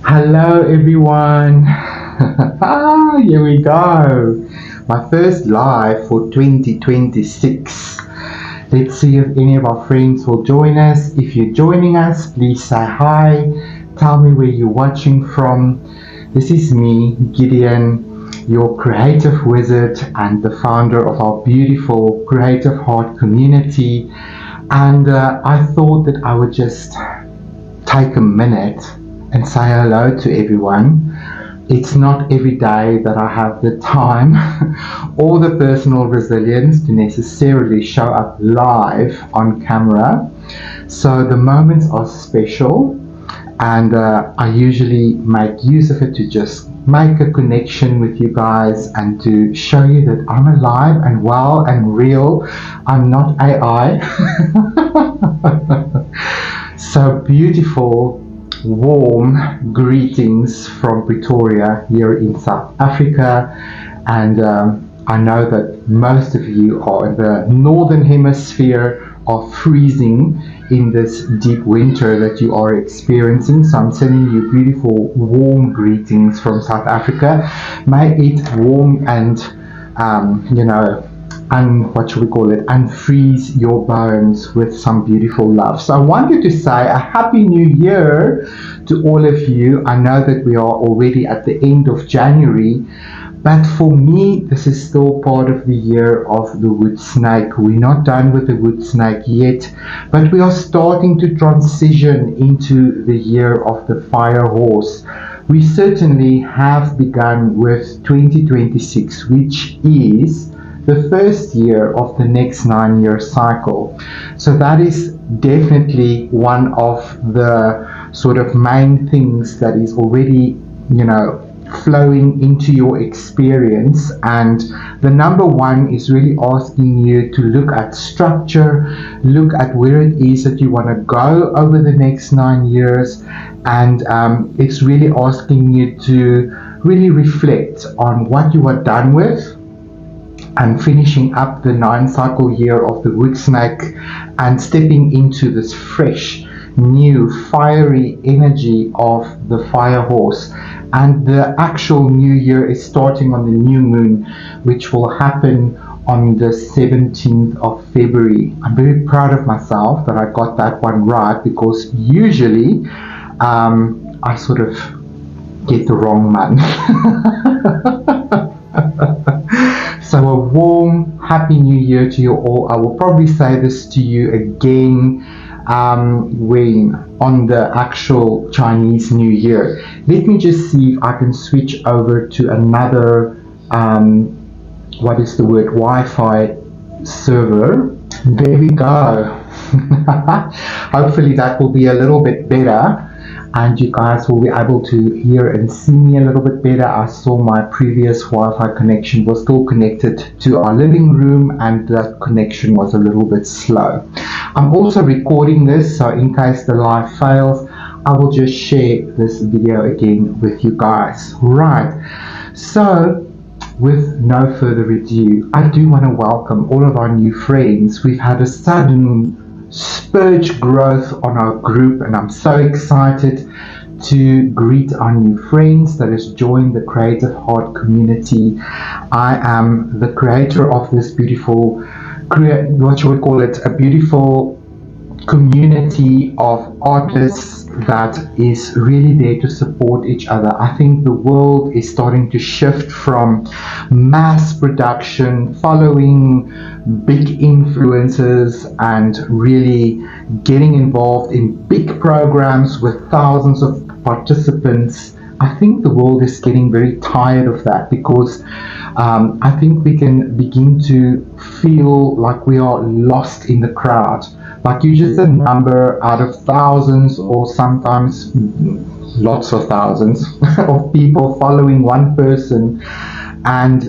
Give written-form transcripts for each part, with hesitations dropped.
Hello everyone. Here we go. My first live for 2026. Let's see if any of our friends will join us. If you're joining us, please say hi. Tell me where you're watching from. This is me, Gideon, your creative wizard and the founder of our beautiful Creative HeART community. And I thought that I would just take a minute and say hello to everyone. It's not every day that I have the time or the personal resilience to necessarily show up live on camera. So the moments are special, and I usually make use of it to just make a connection with you guys and to show you that I'm alive and well and real. I'm not AI. So beautiful, warm greetings from Pretoria here in South Africa, and I know that most of you are in the northern hemisphere are freezing in this deep winter that you are experiencing. So I'm sending you beautiful warm greetings from South Africa. May it warm and unfreeze your bones with some beautiful love. So I wanted to say a happy new year to all of you. I know that we are already at the end of January, but for me this is still part of the year of the wood snake. We're not done with the wood snake yet, but we are starting to transition into the year of the fire horse. We certainly have begun with 2026, which is the first year of the next 9-year cycle. So that is definitely one of the sort of main things that is already, flowing into your experience. And the number one is really asking you to look at structure, look at where it is that you want to go over the next 9 years. And it's really asking you to really reflect on what you are done with, and finishing up the 9-cycle year of the wood snake and stepping into this fresh, new, fiery energy of the fire horse. And the actual new year is starting on the new moon, which will happen on the 17th of February. I'm very proud of myself that I got that one right, because usually I sort of get the wrong month. So a warm, happy new year to you all. I will probably say this to you again when on the actual Chinese New Year. Let me just see if I can switch over to another, Wi-Fi server. There we go. Hopefully that will be a little bit better, and you guys will be able to hear and see me a little bit better. I saw my previous Wi-Fi connection was still connected to our living room, and that connection was a little bit slow. I'm also recording this, so in case the live fails, I will just share this video again with you guys. Right, so with no further ado, I do want to welcome all of our new friends. We've had a sudden spurge growth on our group, and I'm so excited to greet our new friends that has joined the Creative HeART community. I am the creator of this beautiful, a beautiful community of artists that is really there to support each other. I think the world is starting to shift from mass production, following big influencers, and really getting involved in big programs with thousands of participants. I think the world is getting very tired of that, because I think we can begin to feel like we are lost in the crowd. Like you're just a number out of thousands, or sometimes lots of thousands of people following one person. And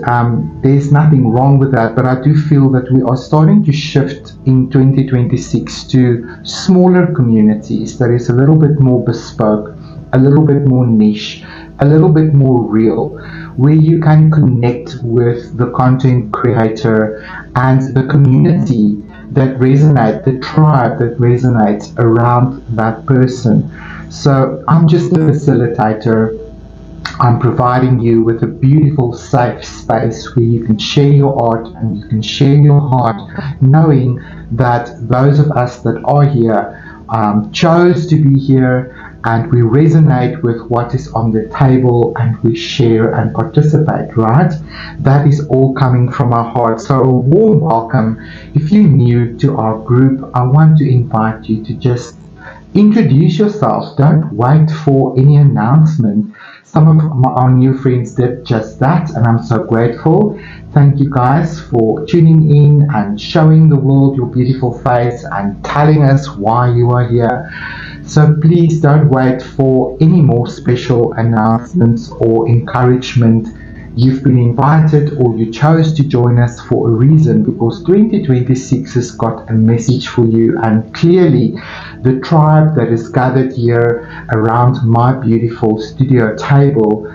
there's nothing wrong with that, but I do feel that we are starting to shift in 2026 to smaller communities that is a little bit more bespoke, a little bit more niche, a little bit more real, where you can connect with the content creator and the community that resonate, the tribe that resonates around that person. So I'm just a facilitator. I'm providing you with a beautiful safe space where you can share your art and you can share your heart, knowing that those of us that are here chose to be here, and we resonate with what is on the table and we share and participate, right? That is all coming from our heart. So a warm welcome. If you're new to our group, I want to invite you to just introduce yourselves. Don't wait for any announcement. Some of our new friends did just that, and I'm so grateful. Thank you guys for tuning in and showing the world your beautiful face and telling us why you are here. So please don't wait for any more special announcements or encouragement. You've been invited or you chose to join us for a reason, because 2026 has got a message for you, and clearly the tribe that is gathered here around my beautiful studio table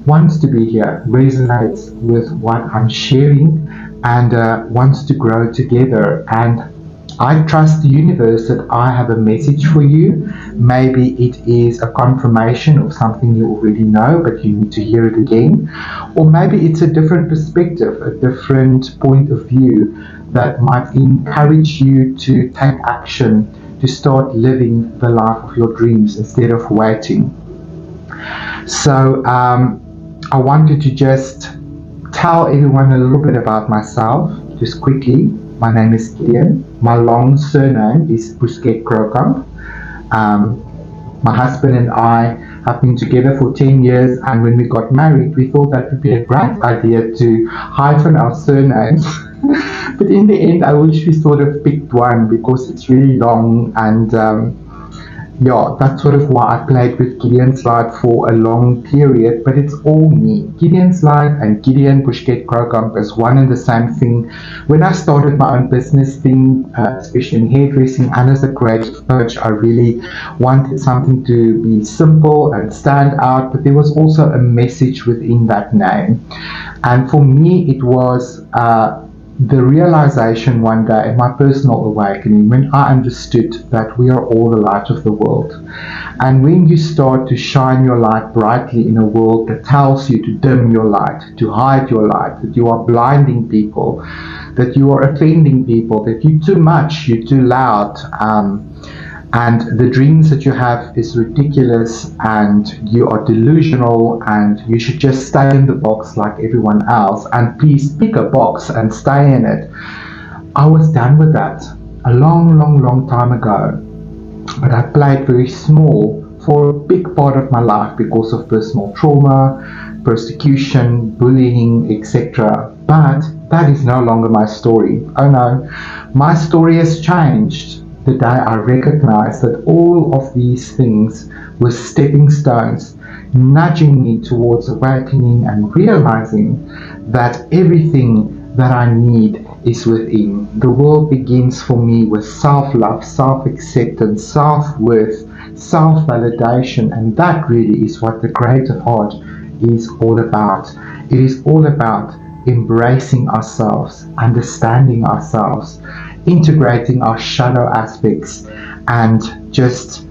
wants to be here, resonates with what I'm sharing, and wants to grow together. And I trust the universe that I have a message for you. Maybe it is a confirmation of something you already know, but you need to hear it again. Or maybe it's a different perspective, a different point of view that might encourage you to take action, to start living the life of your dreams instead of waiting. So I wanted to just tell everyone a little bit about myself, just quickly. My name is Gideon. My long surname is Busquets-Krokamp. My husband and I have been together for 10 years, and when we got married, we thought that would be a great idea to hyphen our surnames. But in the end, I wish we sort of picked one, because it's really long, and yeah, that's sort of why I played with Gideon's Light for a long period, but it's all me. Gideon's Light and Gideon Busquets-Krokamp is one and the same thing. When I started my own business thing, especially in hairdressing and as a creative coach, I really wanted something to be simple and stand out, but there was also a message within that name. And for me, it was the realization one day in my personal awakening, when I understood that we are all the light of the world. And when you start to shine your light brightly in a world that tells you to dim your light, to hide your light, that you are blinding people, that you are offending people, that you're too much, you're too loud, and the dreams that you have is ridiculous, and you are delusional, and you should just stay in the box like everyone else, and please pick a box and stay in it. I was done with that a long time ago, but I played very small for a big part of my life because of personal trauma, persecution, bullying, etc. But that is no longer my story. Oh no, my story has changed the day I recognized that all of these things were stepping stones, nudging me towards awakening and realizing that everything that I need is within. The world begins for me with self-love, self-acceptance, self-worth, self-validation, and that really is what the creative heart is all about. It is all about embracing ourselves, understanding ourselves, integrating our shadow aspects, and just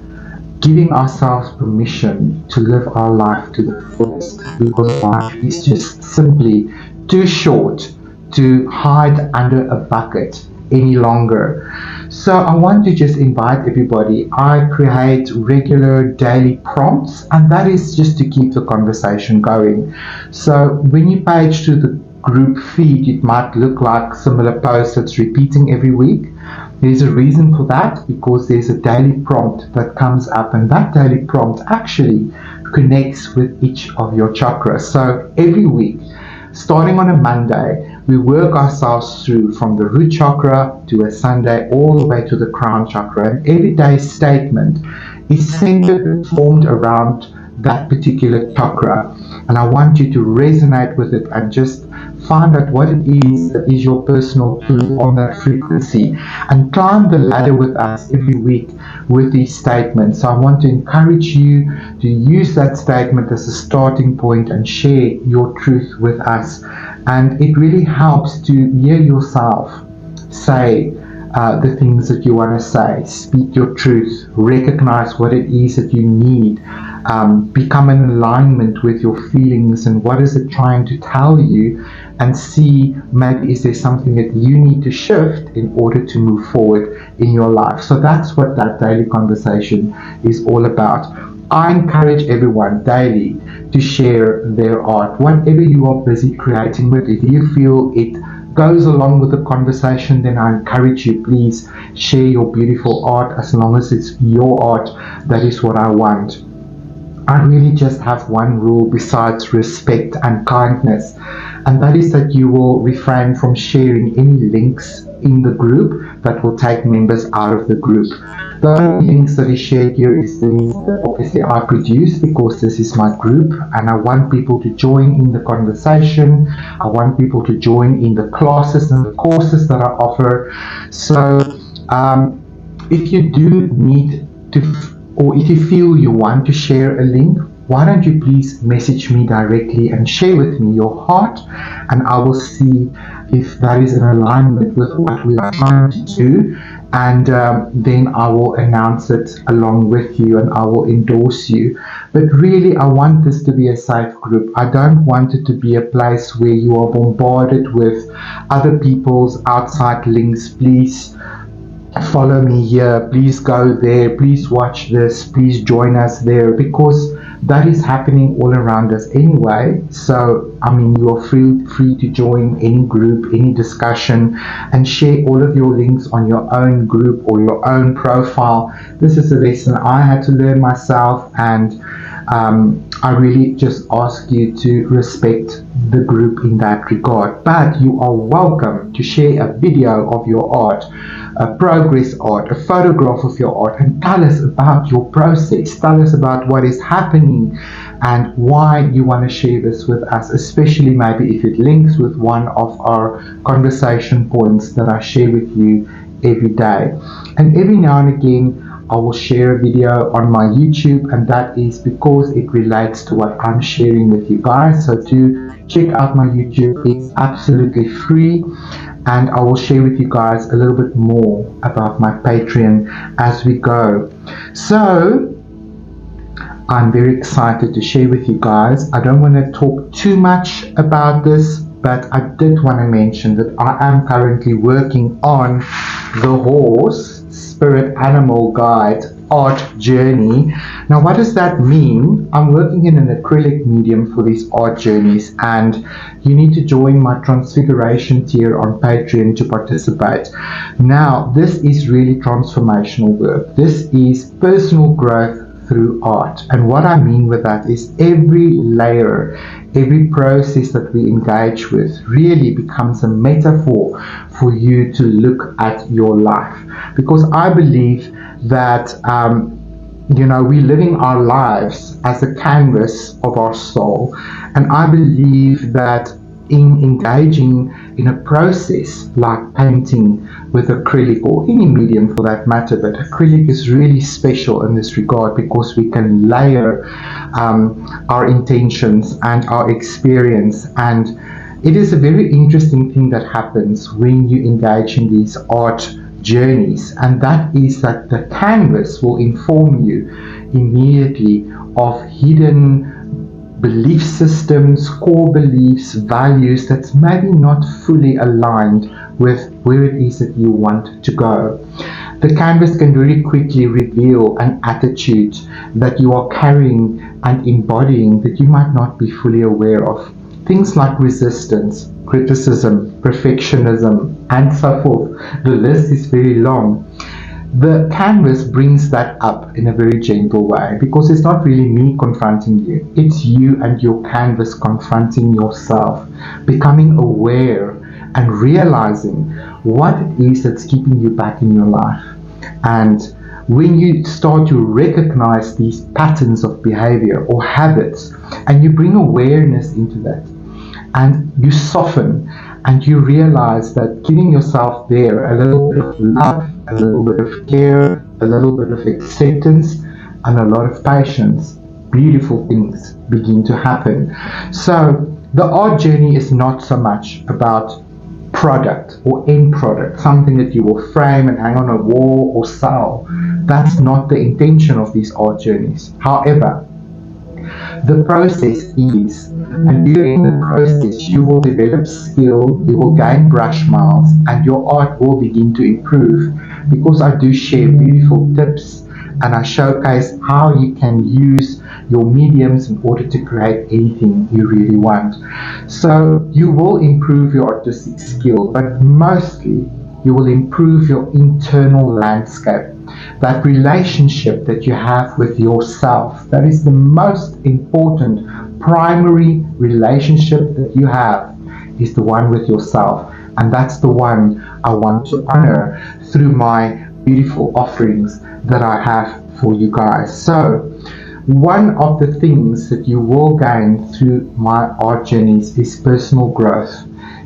giving ourselves permission to live our life to the fullest, because life is just simply too short to hide under a bucket any longer. So I want to just invite everybody. I create regular daily prompts, and that is just to keep the conversation going. So when you page to the group feed, it might look like similar posts that's repeating every week. There's a reason for that, because there's a daily prompt that comes up, and that daily prompt actually connects with each of your chakras. So every week, starting on a Monday, we work ourselves through from the root chakra to a Sunday all the way to the crown chakra. And every day's statement is centered and formed around that particular chakra. And I want you to resonate with it and just find out what it is that is your personal truth on that frequency, and climb the ladder with us every week with these statements. So I want to encourage you to use that statement as a starting point and share your truth with us. And it really helps to hear yourself say, the things that you want to say. Speak your truth. Recognize what it is that you need. Become in alignment with your feelings and what is it trying to tell you, and see maybe is there something that you need to shift in order to move forward in your life. So that's what that daily conversation is all about. I encourage everyone daily to share their art, whatever you are busy creating with. If you feel it goes along with the conversation, then I encourage you, please share your beautiful art. As long as it's your art, that is what I want. I really just have one rule besides respect and kindness, and that is that you will refrain from sharing any links in the group that will take members out of the group. The only links that is shared here is the links that obviously I produce, because this is my group and I want people to join in the conversation. I want people to join in the classes and the courses that I offer. So if you do need to, or if you feel you want to share a link, why don't you please message me directly and share with me your heart, and I will see if that is in alignment with what we are trying to do, and then I will announce it along with you and I will endorse you. But really, I want this to be a safe group. I don't want it to be a place where you are bombarded with other people's outside links. Please follow me here, please go there, please watch this, please join us there, because that is happening all around us anyway. So I mean, you are free to join any group, any discussion, and share all of your links on your own group or your own profile. This is a lesson I had to learn myself, and I really just ask you to respect the group in that regard. But you are welcome to share a video of your art, a progress art, a photograph of your art, and tell us about your process. Tell us about what is happening and why you want to share this with us, especially maybe if it links with one of our conversation points that I share with you every day. And every now and again, I will share a video on my YouTube, and that is because it relates to what I'm sharing with you guys. So do check out my YouTube. It's absolutely free, and I will share with you guys a little bit more about my Patreon as we go. So I'm very excited to share with you guys. I don't want to talk too much about this, but I did want to mention that I am currently working on the horse spirit animal guide art journey. Now, what does that mean? I'm working in an acrylic medium for these art journeys, and you need to join my transfiguration tier on Patreon to participate. Now, this is really transformational work. This is personal growth through art. And what I mean with that is every layer, every process that we engage with really becomes a metaphor for you to look at your life. Because I believe that we're living our lives as a canvas of our soul. And I believe that in engaging in a process like painting with acrylic, or any medium for that matter, but acrylic is really special in this regard because we can layer our intentions and our experience. And it is a very interesting thing that happens when you engage in these art journeys, and that is that the canvas will inform you immediately of hidden belief systems, core beliefs, values that's maybe not fully aligned with where it is that you want to go. The canvas can very quickly reveal an attitude that you are carrying and embodying that you might not be fully aware of. Things like resistance, criticism, perfectionism, and so forth. The list is very long. The canvas brings that up in a very gentle way, because it's not really me confronting you. It's you and your canvas confronting yourself, becoming aware and realizing what it is that's keeping you back in your life. And when you start to recognize these patterns of behavior or habits, and you bring awareness into that, and you soften, and you realize that giving yourself there a little bit of love, a little bit of care, a little bit of acceptance, and a lot of patience, beautiful things begin to happen. So the art journey is not so much about product or end product, something that you will frame and hang on a wall or sell. That's not the intention of these art journeys. However, the process is, and during the process you will develop skill, you will gain brush marks, and your art will begin to improve, because I do share beautiful tips and I showcase how you can use your mediums in order to create anything you really want. So you will improve your artistic skill, but mostly you will improve your internal landscape, that relationship that you have with yourself. That is the most important primary relationship that you have, is the one with yourself, and that's the one I want to honor through my beautiful offerings that I have for you guys. So one of the things that you will gain through my art journeys is personal growth.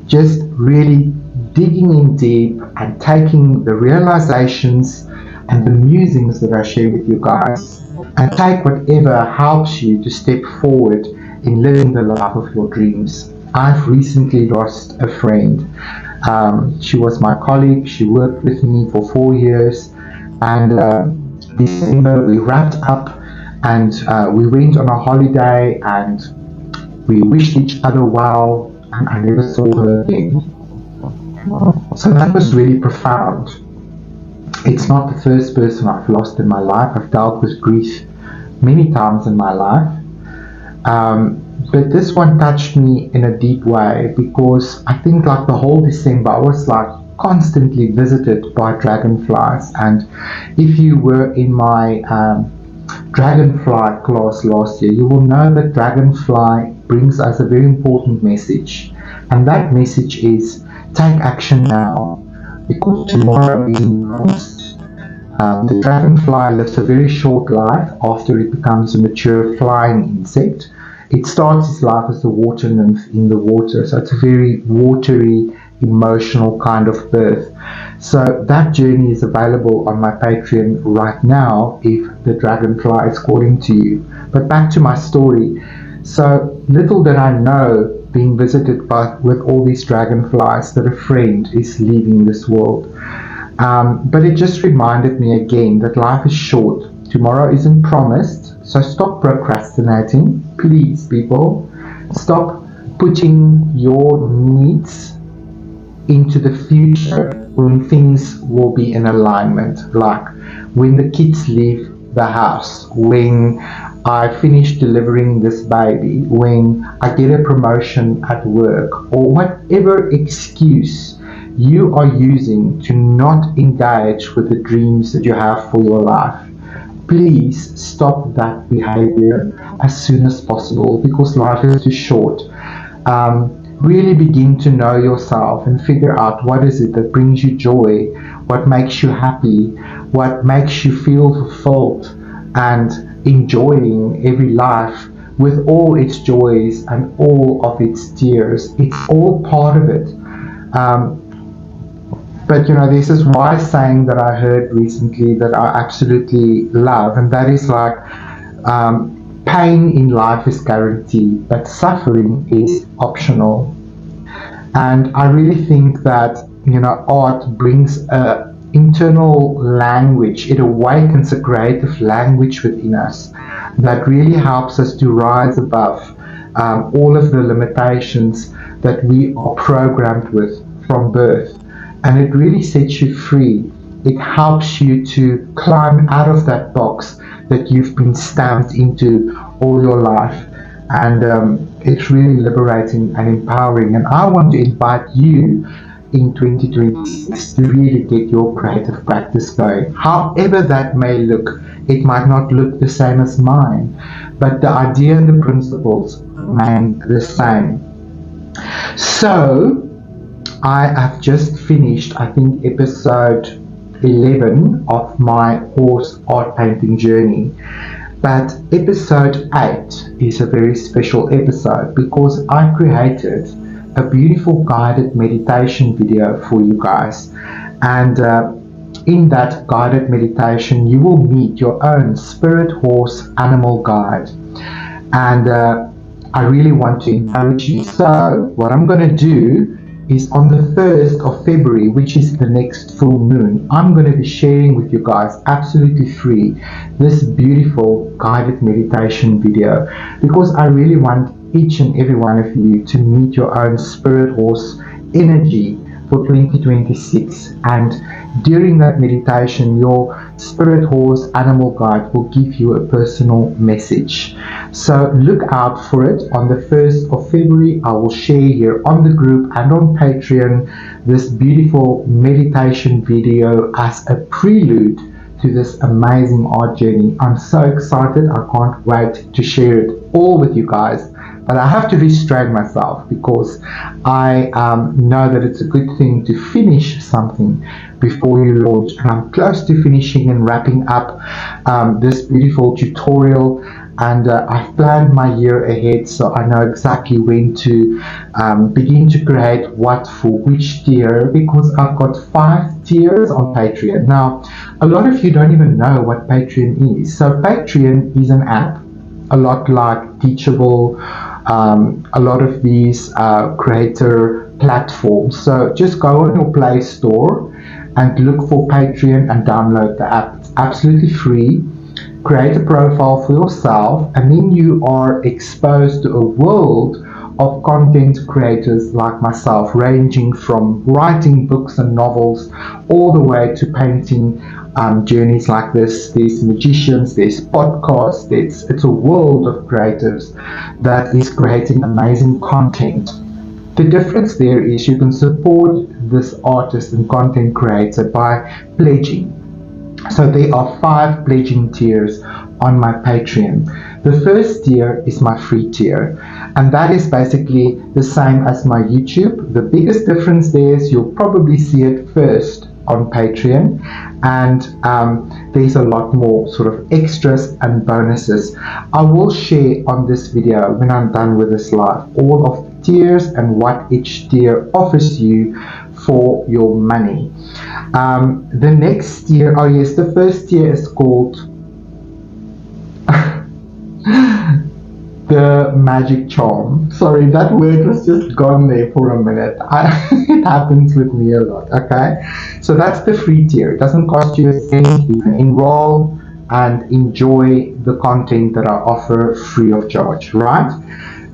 Just really digging in deep and taking the realizations and the musings that I share with you guys, and take whatever helps you to step forward in living the life of your dreams. I've recently lost a friend. She was my colleague. She worked with me for 4 years, and December we wrapped up, and we went on a holiday, and we wished each other well, and I never saw her again. So that was really profound. It's not the first person I've lost in my life. I've dealt with grief many times in my life. But this one touched me in a deep way, because I think like the whole December I was like constantly visited by dragonflies. And if you were in my dragonfly class last year, you will know that dragonfly brings us a very important message. And that message is, take action now, because tomorrow isn't promised. The dragonfly lives a very short life after it becomes a mature flying insect. It starts its life as a water nymph in the water, so it's a very watery, emotional kind of birth. So that journey is available on my Patreon right now if the dragonfly is calling to you. But back to my story. So little did I know, being visited with all these dragonflies, that a friend is leaving this world. But it just reminded me again that life is short. Tomorrow isn't promised. So stop procrastinating, please, people. Stop putting your needs into the future when things will be in alignment. Like when the kids leave the house, when I finish delivering this baby, when I get a promotion at work, or whatever excuse you are using to not engage with the dreams that you have for your life. Please stop that behavior as soon as possible, because life is too short. Really begin to know yourself and figure out what is it that brings you joy, what makes you happy, what makes you feel fulfilled and enjoying every life with all its joys and all of its tears. It's all part of it. But you know, there's this wise saying that I heard recently that I absolutely love, and that is like, pain in life is guaranteed, but suffering is optional. And I really think that, you know, art brings a internal language. It awakens a creative language within us that really helps us to rise above all of the limitations that we are programmed with from birth. And it really sets you free. It helps you to climb out of that box that you've been stamped into all your life. And it's really liberating and empowering. And I want to invite you in 2026 to really get your creative practice going. However that may look, it might not look the same as mine, but the idea and the principles remain the same. So I have just finished, I think, episode 11 of my horse art painting journey. But episode 8 is a very special episode because I created a beautiful guided meditation video for you guys. And in that guided meditation, you will meet your own spirit horse animal guide. And I really want to encourage you. So what I'm going to do is on the 1st of February, which is the next full moon. I'm going to be sharing with you guys absolutely free this beautiful guided meditation video, because I really want each and every one of you to meet your own spirit horse energy for 2026. And during that meditation, your spirit horse animal guide will give you a personal message. So look out for it. On the 1st of February, I will share here on the group and on Patreon this beautiful meditation video as a prelude to this amazing art journey. I'm so excited. I can't wait to share it all with you guys. But I have to restrain myself, because I know that it's a good thing to finish something before you launch. And I'm close to finishing and wrapping up this beautiful tutorial. And I've planned my year ahead, so I know exactly when to begin to create what for which tier, because I've got 5 tiers on Patreon. Now, a lot of you don't even know what Patreon is. So Patreon is an app, a lot like Teachable, a lot of these creator platforms. So just go on your Play Store and look for Patreon and download the app. It's absolutely free. Create a profile for yourself, and then you are exposed to a world of content creators like myself, ranging from writing books and novels all the way to painting journeys like this. There's magicians, there's podcasts, it's a world of creatives that is creating amazing content. The difference there is you can support this artist and content creator by pledging. So there are 5 pledging tiers on my Patreon. The first tier is my free tier, and that is basically the same as my YouTube. The biggest difference there is you'll probably see it first on Patreon, and there's a lot more sort of extras and bonuses. I will share on this video, when I'm done with this live, all of the tiers and what each tier offers you for your money. The next tier, oh yes, the first tier is called the magic charm. Sorry, that word was just gone there for a minute. It happens with me a lot, okay? So that's the free tier. It doesn't cost you a cent. You can enroll and enjoy the content that I offer free of charge, right?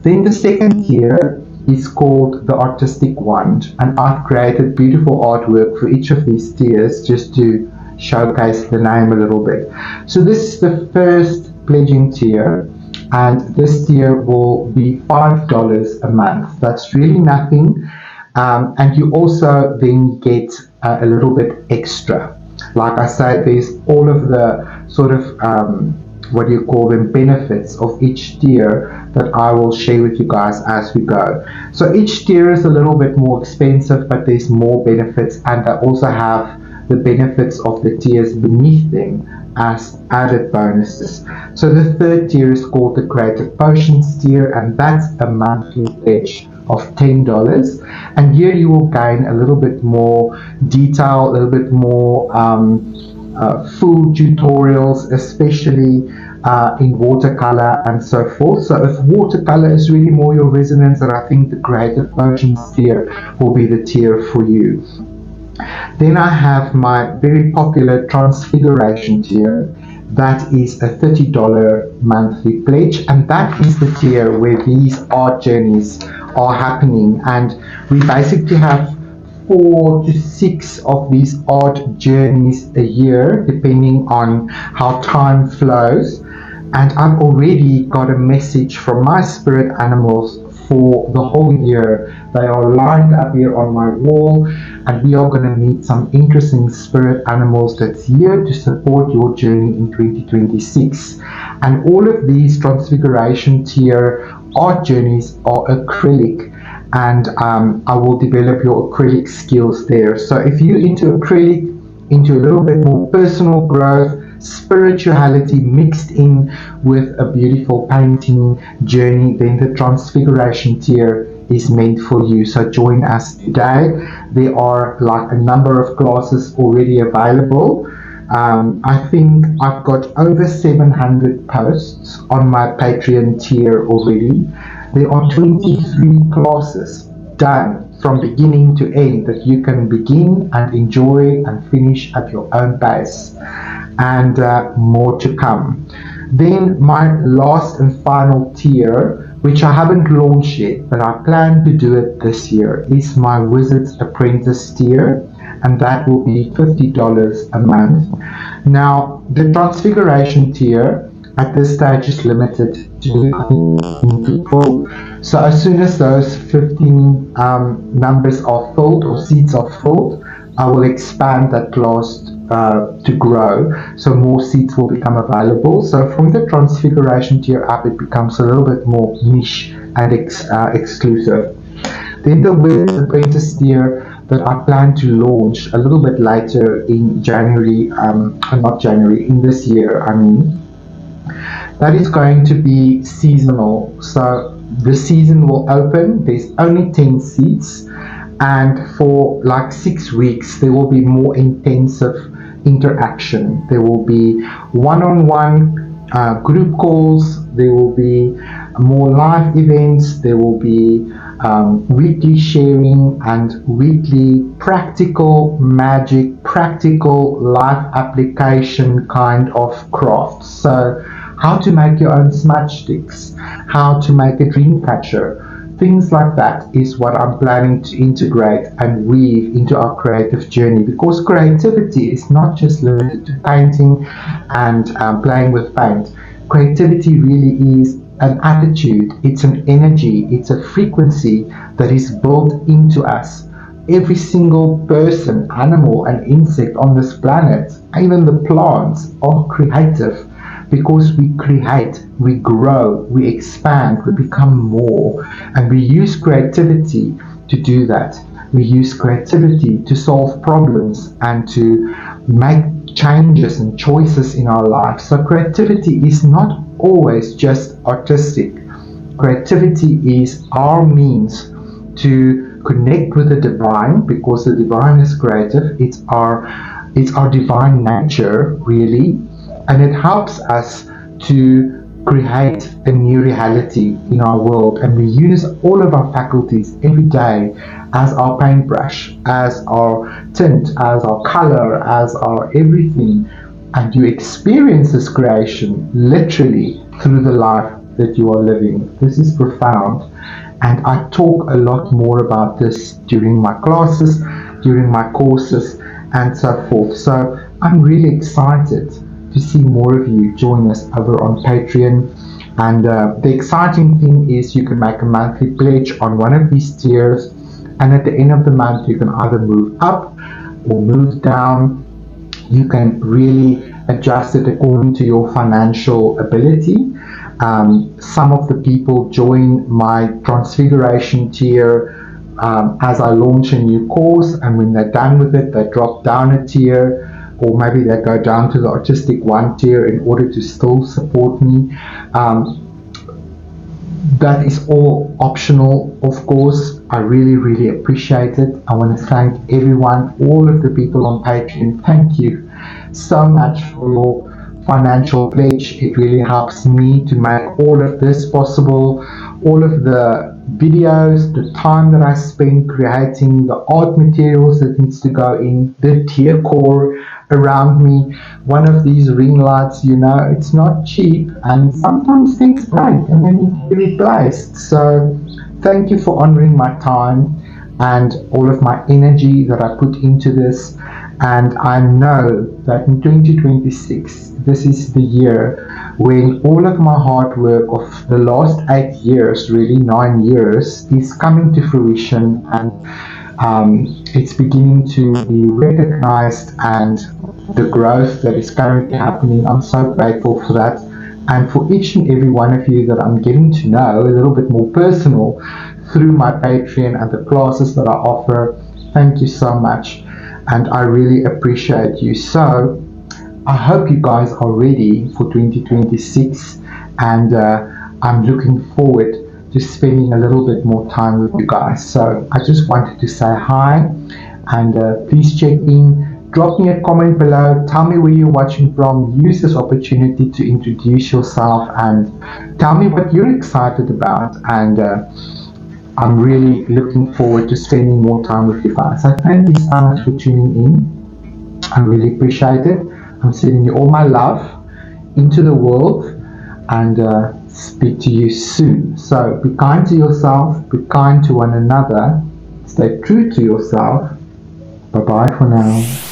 Then the second tier is called the artistic wand, and I've created beautiful artwork for each of these tiers just to showcase the name a little bit. So this is the first pledging tier, and this tier will be $5 a month. That's really nothing, and you also then get a little bit extra. Like I said, there's all of the sort of what do you call them, benefits of each tier that I will share with you guys as we go. So each tier is a little bit more expensive, but there's more benefits, and I also have the benefits of the tiers beneath them as added bonuses. So the third tier is called the Creative Potions tier, and that's a monthly pledge of $10, and here you will gain a little bit more detail, a little bit more full tutorials, especially in watercolor and so forth. So if watercolor is really more your resonance, then I think the Creative Potions tier will be the tier for you. Then I have my very popular Transfiguration tier. That is a $30 monthly pledge, and that is the tier where these art journeys are happening, and we basically have 4 to 6 of these art journeys a year, depending on how time flows. And I've already got a message from my spirit animals for the whole year. They are lined up here on my wall, and we are going to meet some interesting spirit animals that's here to support your journey in 2026. And all of these Transfiguration tier art journeys are acrylic, and I will develop your acrylic skills there. So if you're into acrylic, into a little bit more personal growth, spirituality mixed in with a beautiful painting journey, then the Transfiguration tier is meant for you. So join us today. There are like a number of classes already available. I think I've got over 700 posts on my Patreon tier already. There are 23 classes done. from beginning to end, that you can begin and enjoy and finish at your own pace, and more to come. Then my last and final tier, which I haven't launched yet, but I plan to do it this year, is my Wizard's Apprentice tier, and that will be $50 a month. Now, the Transfiguration tier at this stage is limited to 15 people. So as soon as those 15 numbers are filled or seats are filled, I will expand that class to grow, so more seats will become available. So from the Transfiguration tier up, it becomes a little bit more niche and exclusive. Then the Wizard's Apprentice tier that I plan to launch a little bit later in January, not January, in this year, I mean, that is going to be seasonal. So the season will open, there's only 10 seats, and for like 6 weeks there will be more intensive interaction. There will be one-on-one group calls, there will be more live events, there will be weekly sharing and weekly practical magic, practical life application kind of crafts. So how to make your own smudge sticks, how to make a dream catcher, things like that is what I'm planning to integrate and weave into our creative journey, because creativity is not just limited to painting and playing with paint. Creativity really is an attitude, it's an energy, it's a frequency that is built into us. Every single person, animal, and insect on this planet, even the plants, are creative. Because we create, we grow, we expand, we become more, and we use creativity to do that. We use creativity to solve problems and to make changes and choices in our lives. So creativity is not always just artistic. Creativity is our means to connect with the divine, because the divine is creative. It's our divine nature, really. And it helps us to create a new reality in our world. And we use all of our faculties every day as our paintbrush, as our tint, as our color, as our everything. And you experience this creation literally through the life that you are living. This is profound. And I talk a lot more about this during my classes, during my courses, and so forth. So I'm really excited to see more of you join us over on Patreon. And the exciting thing is you can make a monthly pledge on one of these tiers, and at the end of the month you can either move up or move down. You can really adjust it according to your financial ability. Some of the people join my Transfiguration tier as I launch a new course, and when they're done with it, they drop down a tier, or maybe they go down to the Artistic 1 tier in order to still support me. That is all optional, of course. I really, really appreciate it. I want to thank everyone, all of the people on Patreon. Thank you so much for your financial pledge. It really helps me to make all of this possible. All of the videos, the time that I spend creating the art materials that needs to go in, the decor around me. One of these ring lights, it's not cheap, and sometimes things break and they need to be replaced. So thank you for honoring my time and all of my energy that I put into this. And I know that in 2026, this is the year when all of my hard work of the last 8 years, really 9 years, is coming to fruition, and it's beginning to be recognized, and the growth that is currently happening, I'm so grateful for that. And for each and every one of you that I'm getting to know a little bit more personal through my Patreon and the classes that I offer, thank you so much. And I really appreciate you. So I hope you guys are ready for 2026, and I'm looking forward to spending a little bit more time with you guys. So I just wanted to say hi, and please check in, drop me a comment below, tell me where you're watching from, use this opportunity to introduce yourself and tell me what you're excited about. And I'm really looking forward to spending more time with you guys. So thank you so much for tuning in. I really appreciate it. I'm sending you all my love into the world, and speak to you soon. So be kind to yourself, be kind to one another, stay true to yourself. Bye bye for now.